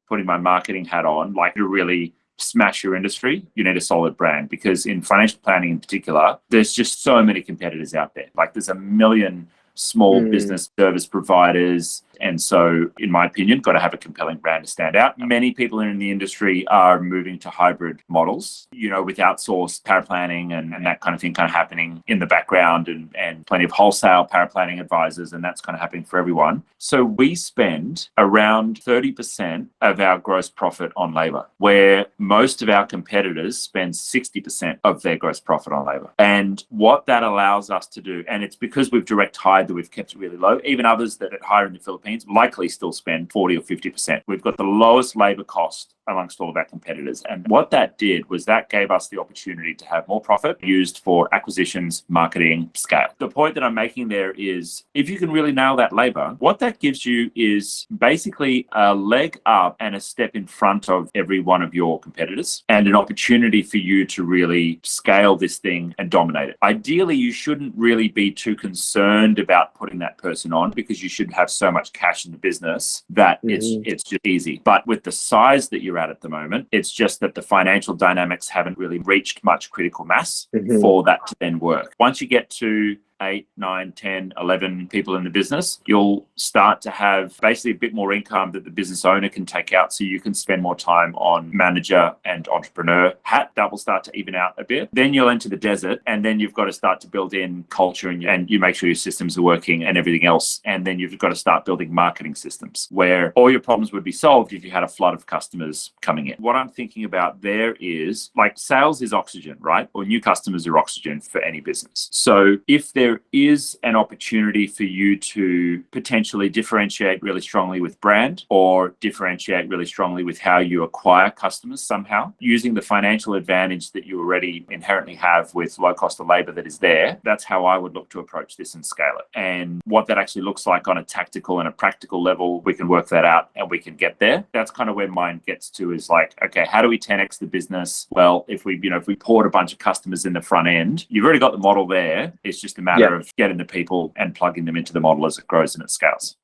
putting my marketing hat on, like to really smash your industry, you need a solid brand, because in financial planning in particular, there's just so many competitors out there. Like there's a million small business service providers. And so, in my opinion, got to have a compelling brand to stand out. Many people in the industry are moving to hybrid models, with outsourced paraplanning and that kind of thing kind of happening in the background, and plenty of wholesale paraplanning advisors, and that's kind of happening for everyone. So we spend around 30% of our gross profit on labor, where most of our competitors spend 60% of their gross profit on labor. And what that allows us to do, and it's because we've direct hired that we've kept it really low. Even others that hire in the Philippines likely still spend 40 or 50%. We've got the lowest labor cost amongst all of our competitors. And what that did was that gave us the opportunity to have more profit used for acquisitions, marketing, scale. The point that I'm making there is, if you can really nail that labor, what that gives you is basically a leg up and a step in front of every one of your competitors, and an opportunity for you to really scale this thing and dominate it. Ideally, you shouldn't really be too concerned about putting that person on, because you should have so much cash in the business that it's just easy. But with the size that you're at the moment, it's just that the financial dynamics haven't really reached much critical mass for that to then work. Once you get to 8, 9, 10, 11 people in the business, you'll start to have basically a bit more income that the business owner can take out, so you can spend more time on manager and entrepreneur hat. That will start to even out a bit. Then you'll enter the desert, and then you've got to start to build in culture, and you make sure your systems are working and everything else. And then you've got to start building marketing systems where all your problems would be solved if you had a flood of customers coming in. What I'm thinking about there is, like, sales is oxygen, right? Or new customers are oxygen for any business. So if there is an opportunity for you to potentially differentiate really strongly with brand, or differentiate really strongly with how you acquire customers somehow, using the financial advantage that you already inherently have with low cost of labor that is there, that's how I would look to approach this and scale it. And what that actually looks like on a tactical and a practical level, we can work that out and we can get there. That's kind of where mine gets to, is like, okay, how do we 10x the business? Well, if we poured a bunch of customers in the front end, you've already got the model there. It's just a matter of getting the people and plugging them into the model as it grows and it scales.